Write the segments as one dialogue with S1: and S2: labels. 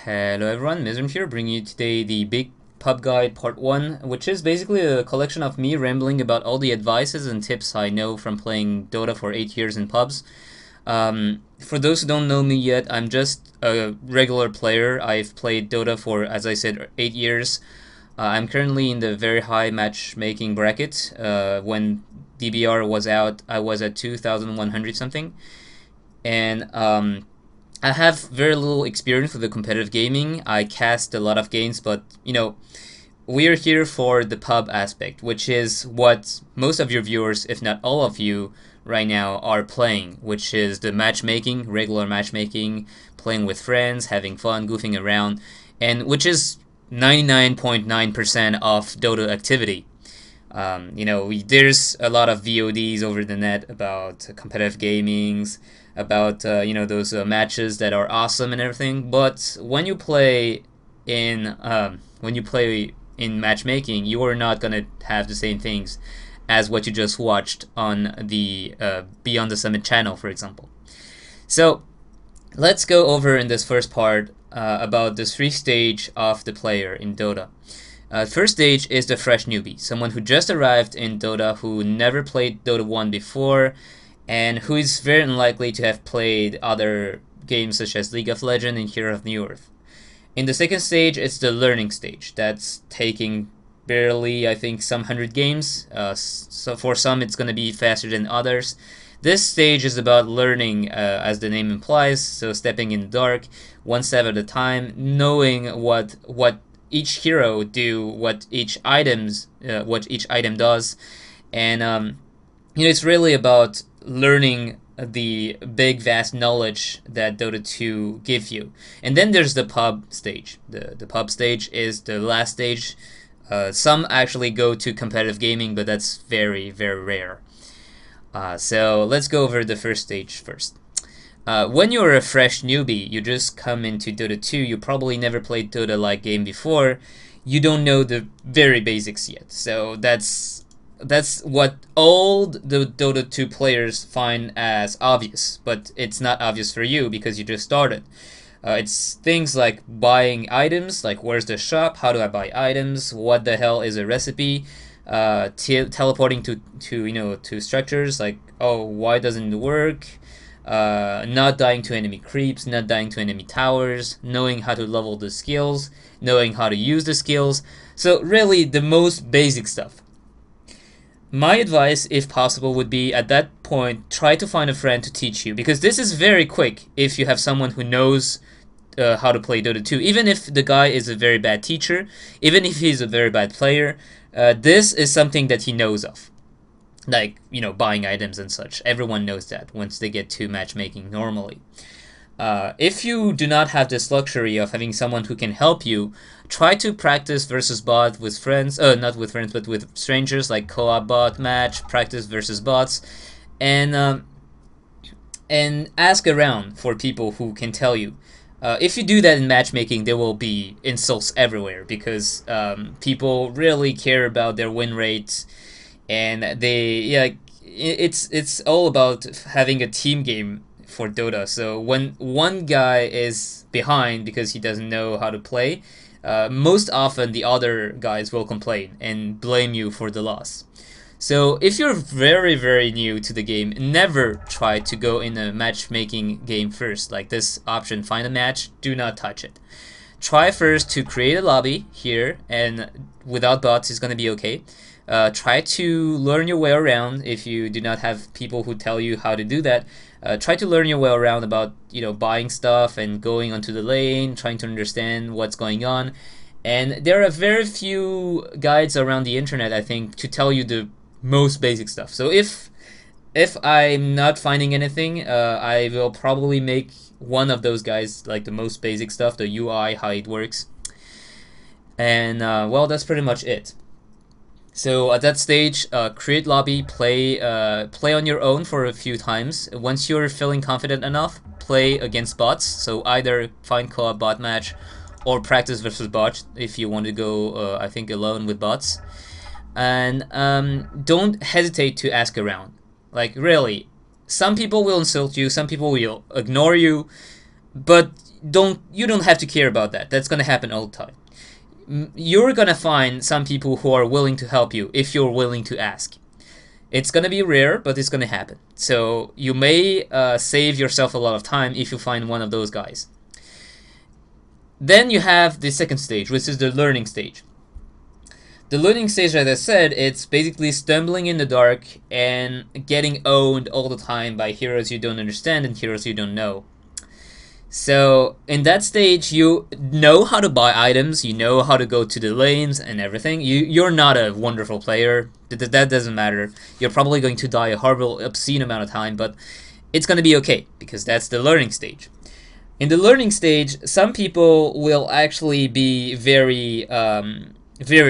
S1: Hello everyone, Myzzrym here, bringing you today the Big Pub Guide Part 1, which is basically a collection of me rambling about all the advices and tips I know from playing Dota for 8 years in pubs. For those who don't know me yet, I'm just a regular player. I've played Dota for, as I said, 8 years. I'm currently in the very high matchmaking bracket. When DBR was out, I was at 2,100 something. And I have very little experience with the competitive gaming. I cast a lot of games, but we're here for the pub aspect, which is what most of your viewers, if not all of you, right now are playing, which is the matchmaking, regular matchmaking, playing with friends, having fun, goofing around, and which is 99.9% of Dota activity. There's a lot of VODs over the net about competitive gamings, about those matches that are awesome and everything. But when you play in matchmaking, you are not gonna have the same things as what you just watched on the Beyond the Summit channel, for example. So let's go over in this first part about the 3 stage of the player in Dota. First stage is the fresh newbie, someone who just arrived in Dota, who never played Dota 1 before, and who is very unlikely to have played other games such as League of Legends and Hero of New Earth. In the second stage, it's the learning stage. That's taking barely, I think, some 100 games. So for some, it's going to be faster than others. This stage is about learning, as the name implies, so stepping in the dark, one step at a time, knowing what each hero do, what each item does, and it's really about learning the big vast knowledge that Dota 2 give you. And then there's the pub stage. The pub stage is the last stage. Some actually go to competitive gaming, but that's very, very rare. So let's go over the first stage first. When you're a fresh newbie, you just come into Dota 2, you probably never played Dota-like game before, you don't know the very basics yet. So that's what all the Dota 2 players find as obvious, but it's not obvious for you because you just started. It's things like buying items, like where's the shop, how do I buy items, what the hell is a recipe, teleporting to structures, like, oh, why doesn't it work, not dying to enemy creeps, not dying to enemy towers, knowing how to level the skills, knowing how to use the skills. So really the most basic stuff. My advice, if possible, would be at that point, try to find a friend to teach you, because this is very quick if you have someone who knows how to play Dota 2. Even if the guy is a very bad teacher, even if he's a very bad player, this is something that he knows of. Like, buying items and such. Everyone knows that once they get to matchmaking normally. If you do not have this luxury of having someone who can help you, try to practice versus bot with friends, not with friends, but with strangers, like co-op bot match, practice versus bots, and ask around for people who can tell you. If you do that in matchmaking, there will be insults everywhere, because people really care about their win rates, and it's all about having a team game for Dota. So when one guy is behind because he doesn't know how to play, most often the other guys will complain and blame you for the loss. So if you're very, very new to the game, never try to go in a matchmaking game first. Like this option, find a match, do not touch it. Try first to create a lobby here, and without bots is going to be okay. Try to learn your way around. If you do not have people who tell you how to do that, try to learn your way around about buying stuff and going onto the lane, trying to understand what's going on. And there are very few guides around the internet, I think, to tell you the most basic stuff. So if I'm not finding anything, I will probably make one of those guys, like the most basic stuff, the UI, how it works. And well, that's pretty much it. So at that stage, create lobby, play on your own for a few times. Once you're feeling confident enough, play against bots. So either find co-op bot match, or practice versus bot if you want to go, I think, alone with bots. And don't hesitate to ask around. Like, really, some people will insult you, some people will ignore you, but you don't have to care about that. That's gonna happen all the time. You're gonna find some people who are willing to help you if you're willing to ask. It's gonna be rare, but it's gonna happen. So you may save yourself a lot of time if you find one of those guys. Then you have the second stage, which is the learning stage. The learning stage, as I said, it's basically stumbling in the dark and getting owned all the time by heroes you don't understand and heroes you don't know. So in that stage, you know how to buy items, you know how to go to the lanes and everything. You're not a wonderful player. That doesn't matter. You're probably going to die a horrible, obscene amount of time, but it's going to be okay because that's the learning stage. In the learning stage, some people will actually be very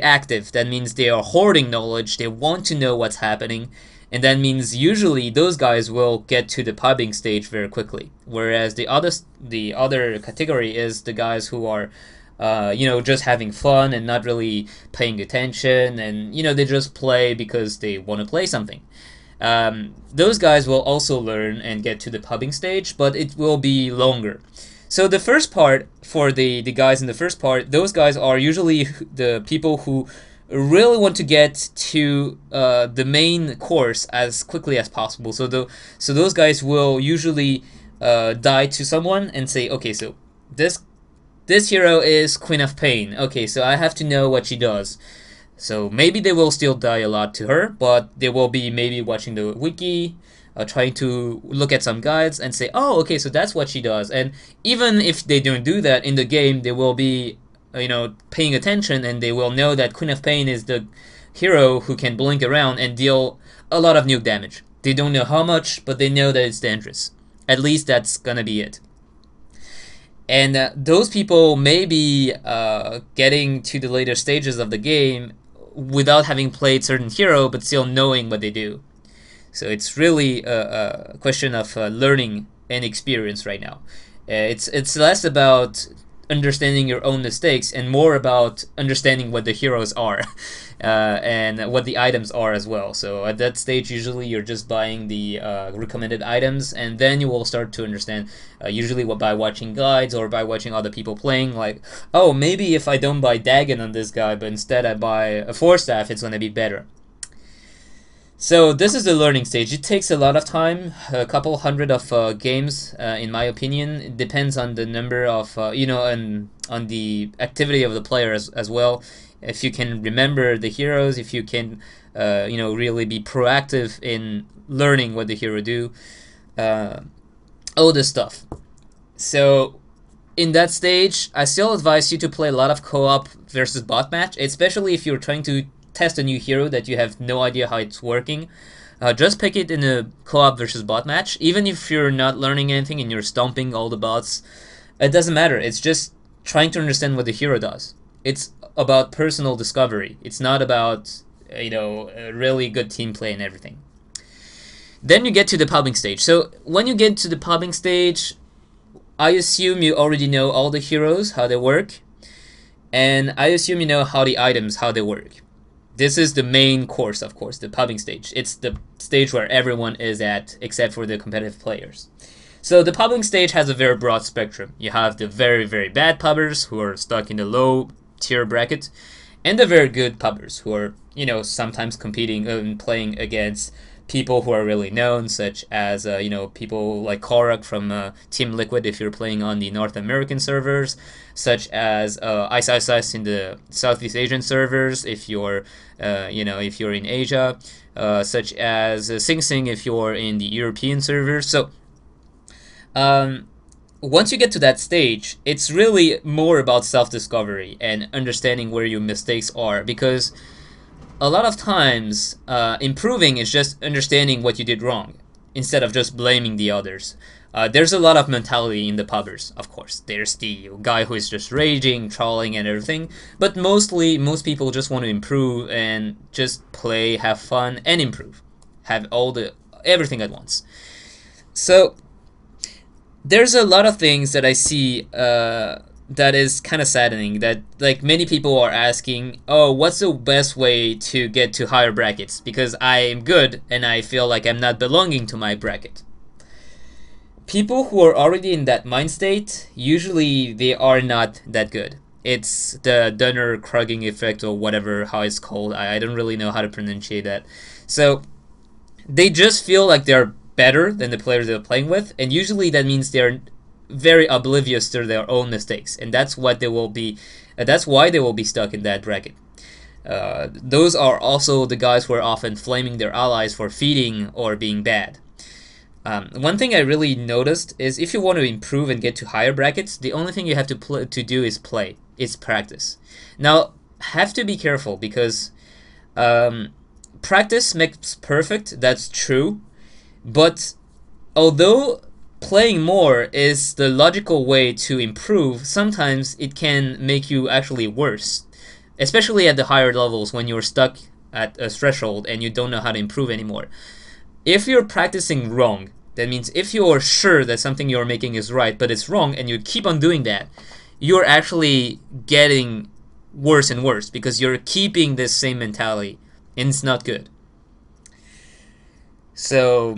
S1: active. That means they are hoarding knowledge. They want to know what's happening. And that means usually those guys will get to the pubbing stage very quickly. Whereas the other category is the guys who are, just having fun and not really paying attention, and they just play because they want to play something. Those guys will also learn and get to the pubbing stage, but it will be longer. So the first part, for the guys in the first part, those guys are usually the people who really want to get to the main course as quickly as possible. So those guys will usually die to someone and say, okay, so this hero is Queen of Pain. Okay, so I have to know what she does. So maybe they will still die a lot to her, but they will be maybe watching the wiki, trying to look at some guides and say, oh, okay, so that's what she does. And even if they don't do that in the game, they will be paying attention, and they will know that Queen of Pain is the hero who can blink around and deal a lot of nuke damage. They don't know how much, but they know that it's dangerous. At least that's gonna be it. And those people may be getting to the later stages of the game without having played certain hero, but still knowing what they do. So it's really a question of learning and experience right now. It's less about understanding your own mistakes and more about understanding what the heroes are and what the items are as well. So at that stage, usually you're just buying the recommended items, and then you will start to understand, usually by watching guides or by watching other people playing, like, oh, maybe if I don't buy Dagon on this guy, but instead I buy a 4-staff, it's going to be better. So this is the learning stage. It takes a lot of time, a couple hundred of games, in my opinion. It depends on the number of, and on the activity of the player as well. If you can remember the heroes, if you can, really be proactive in learning what the hero do, all this stuff. So in that stage, I still advise you to play a lot of co-op versus bot match, especially if you're trying to test a new hero that you have no idea how it's working. Just pick it in a co-op versus bot match. Even if you're not learning anything and you're stomping all the bots, it doesn't matter. It's just trying to understand what the hero does. It's about personal discovery. It's not about a really good team play and everything. Then you get to the pubbing stage. So when you get to the pubbing stage, I assume you already know all the heroes, how they work, and I assume you know how the items, how they work. This is the main course, of course, the pubbing stage. It's the stage where everyone is at, except for the competitive players. So the pubbing stage has a very broad spectrum. You have the very, very bad pubbers who are stuck in the low tier bracket, and the very good pubbers who are, sometimes competing and playing against people who are really known, such as, people like Korok from Team Liquid if you're playing on the North American servers, such as Ice Ice Ice in the Southeast Asian servers if you're, if you're in Asia, such as Sing Sing if you're in the European servers. So once you get to that stage, it's really more about self-discovery and understanding where your mistakes are, because a lot of times, improving is just understanding what you did wrong, instead of just blaming the others. There's a lot of mentality in the pubbers, of course. There's the guy who is just raging, trolling, and everything. But mostly, most people just want to improve and just play, have fun, and improve. Have everything at once. So there's a lot of things that I see that is kind of saddening, that like many people are asking, oh, what's the best way to get to higher brackets, because I am good and I feel like I'm not belonging to my bracket. people who are already in that mind state, usually they are not that good. It's the Dunner-Kruger effect or whatever how it's called. I don't really know how to pronunciate that. So they just feel like they're better than the players they're playing with, and usually that means they're very oblivious to their own mistakes, and that's what they will be. That's why they will be stuck in that bracket. Those are also the guys who are often flaming their allies for feeding or being bad. One thing I really noticed is if you want to improve and get to higher brackets, the only thing you have to do is play. It's practice. Now, have to be careful because practice makes perfect. That's true, but although playing more is the logical way to improve, sometimes it can make you actually worse, especially at the higher levels when you're stuck at a threshold and you don't know how to improve anymore. If you're practicing wrong, that means if you're sure that something you're making is right but it's wrong and you keep on doing that, you're actually getting worse and worse because you're keeping this same mentality and it's not good. So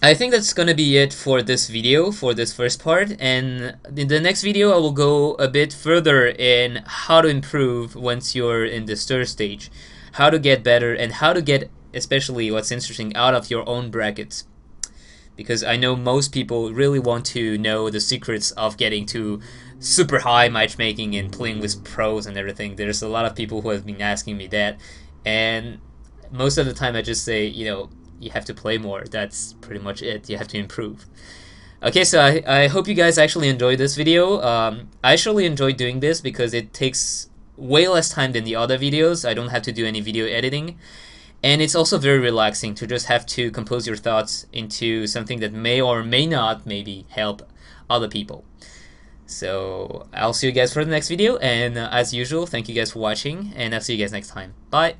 S1: I think that's gonna be it for this video, for this first part, and in the next video I will go a bit further in how to improve once you're in this third stage, how to get better, and how to get, especially what's interesting, out of your own brackets. Because I know most people really want to know the secrets of getting to super high matchmaking and playing with pros and everything. There's a lot of people who have been asking me that, and most of the time I just say, you know, you have to play more. That's pretty much it. You have to improve. Okay, so I hope you guys actually enjoyed this video. I actually enjoyed doing this because it takes way less time than the other videos. I don't have to do any video editing. And it's also very relaxing to just have to compose your thoughts into something that may or may not maybe help other people. So I'll see you guys for the next video. And as usual, thank you guys for watching. And I'll see you guys next time. Bye.